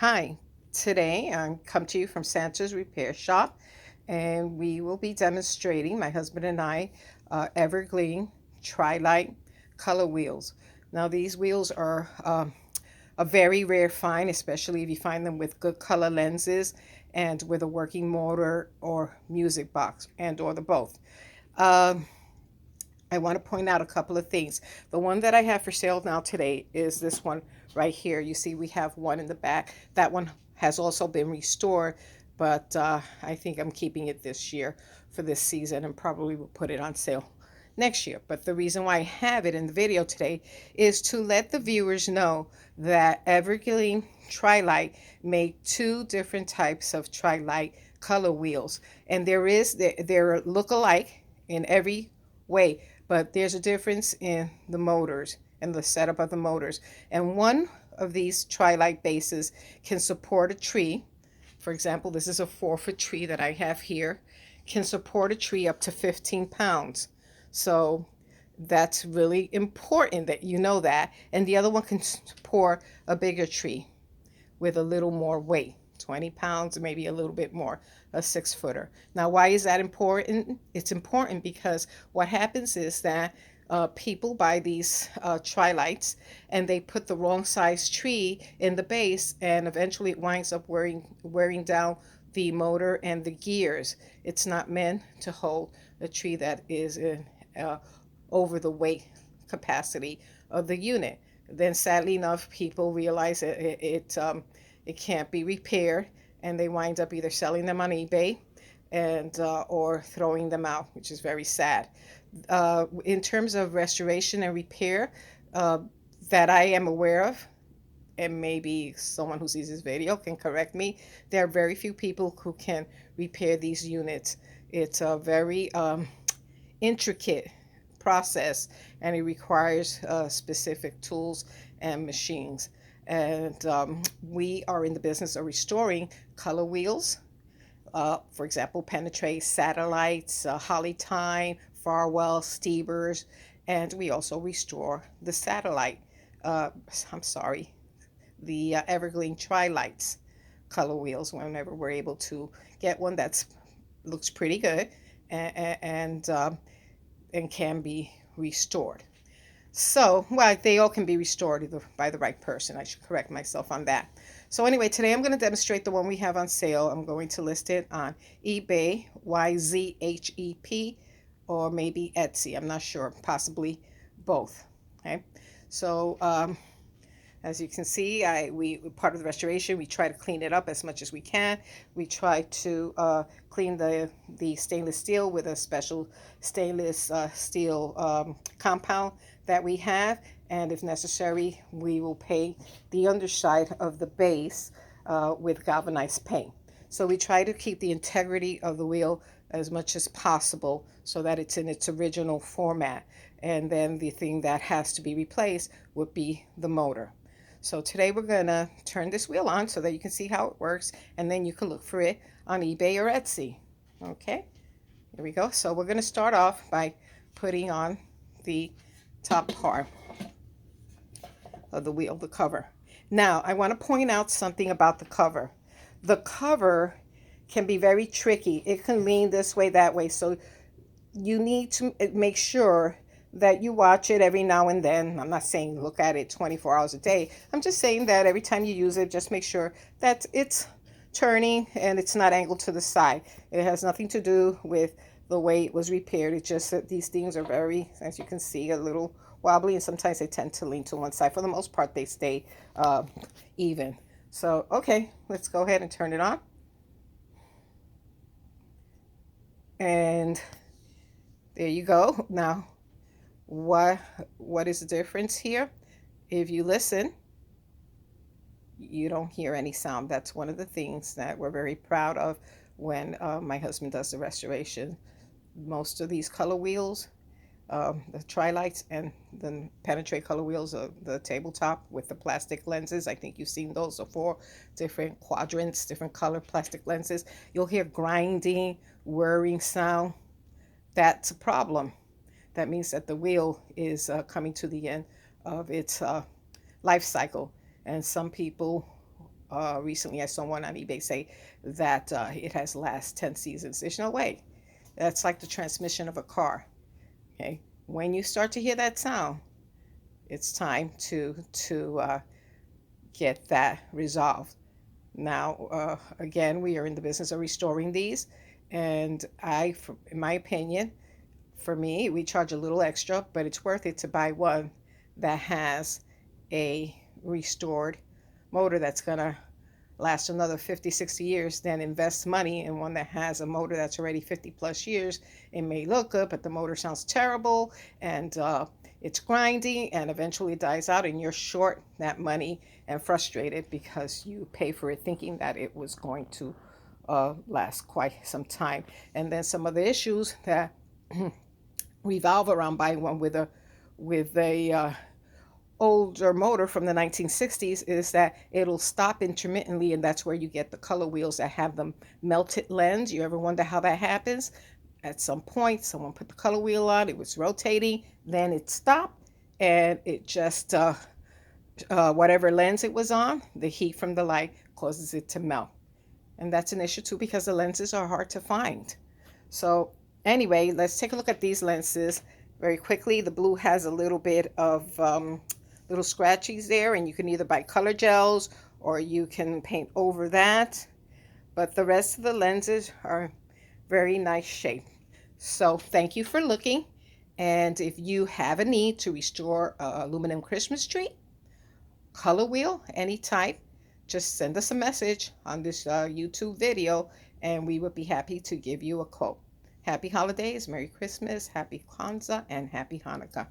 Hi, today I'm come to you from Santa's Repair Shop, and we will be demonstrating, my husband and I, Evergleam Tri-Lite color wheels. Now these wheels are a very rare find, especially if you find them with good color lenses and with a working motor or music box and or the both. Um, I want to point out a couple of things. The one that I have for sale now today is this one right here. You see, we have one in the back. That one has also been restored, but I think I'm keeping it this year for this season and probably will put it on sale next year. But the reason why I have it in the video today is to let the viewers know that Evergleam Tri-Lite made two different types of Tri-Lite color wheels, and they're look alike in every way, but there's a difference in the motors and the setup of the motors. And one of these Tri-Lite bases can support a tree. For example, this is a 4-foot tree that I have here, can support a tree up to 15 pounds. So that's really important that you know that. And the other one can support a bigger tree with a little more weight, 20 pounds, maybe a little bit more, a 6-footer. Now, why is that important? It's important because what happens is that people buy these Tri-Lites and they put the wrong size tree in the base, and eventually it winds up wearing down the motor and the gears. It's not meant to hold a tree that is uh, over the weight capacity of the unit. Then sadly enough, people realize it can't be repaired, and they wind up either selling them on eBay and or throwing them out, which is very sad. In terms of restoration and repair, uh, that I am aware of, and maybe someone who sees this video can correct me, there are very few people who can repair these units. It's a very intricate process, and it requires specific tools and machines. And we are in the business of restoring color wheels. For example, Penetrate satellites, Hollytime, Farwell, Stevers, and we also restore the satellite. Uh, I'm sorry, the Evergleam Tri-Lites color wheels whenever we're able to get one that's looks pretty good and can be restored. So, well, they all can be restored by the right person. I should correct myself on that. So anyway, today I'm going to demonstrate the one we have on sale. I'm going to list it on eBay, YZHEP, or maybe Etsy. I'm not sure, possibly both. Okay. So as you can see, we part of the restoration. We try to clean it up as much as we can. We try to clean the stainless steel with a special stainless steel compound that we have, and if necessary, we will paint the underside of the base with galvanized paint. So we try to keep the integrity of the wheel as much as possible so that it's in its original format. And then the thing that has to be replaced would be the motor. So today we're going to turn this wheel on so that you can see how it works, and then you can look for it on eBay or Etsy. Okay, here we go. So we're going to start off by putting on the top part of the wheel, the cover. Now, I want to point out something about the cover. The cover can be very tricky. It can lean this way, that way. So you need to make sure that you watch it every now and then. I'm not saying look at it 24 hours a day. I'm just saying that every time you use it, just make sure that it's turning and it's not angled to the side. It has nothing to do with the way it was repaired. It's just that these things are very, as you can see, a little wobbly, and sometimes they tend to lean to one side. For the most part, they stay even. So, okay, let's go ahead and turn it on. And there you go. Now, what is the difference here? If you listen, you don't hear any sound. That's one of the things that we're very proud of when my husband does the restoration. Most of these color wheels, the Tri-Lites and the Penetrate color wheels, the tabletop with the plastic lenses. I think you've seen those before, different quadrants, different color plastic lenses. You'll hear grinding, whirring sound. That's a problem. That means that the wheel is coming to the end of its life cycle. And some people recently I saw one on eBay say that it has last 10 seasons. There's no way. That's like the transmission of a car. Okay. When you start to hear that sound, it's time to get that resolved. Now, again, we are in the business of restoring these, and in my opinion, for me, we charge a little extra, but it's worth it to buy one that has a restored motor that's gonna last another 50, 60 years than invest money in one that has a motor that's already 50 plus years. It may look good, but the motor sounds terrible, and it's grindy, and eventually it dies out, and you're short that money and frustrated because you pay for it thinking that it was going to last quite some time. And then some of the issues that revolve around buying one with a older motor from the 1960s is that it'll stop intermittently, and that's where you get the color wheels that have the melted lens. You ever wonder how that happens? At some point, someone put the color wheel on, it was rotating, then it stopped, and it just, whatever lens it was on, the heat from the light causes it to melt. And that's an issue too because the lenses are hard to find. So anyway, let's take a look at these lenses very quickly. The blue has a little bit of little scratchies there, and you can either buy color gels or you can paint over that. But the rest of the lenses are very nice shape. So thank you for looking. And if you have a need to restore an aluminum Christmas tree, color wheel, any type, just send us a message on this YouTube video and we would be happy to give you a quote. Happy holidays, Merry Christmas, Happy Kwanzaa, and Happy Hanukkah.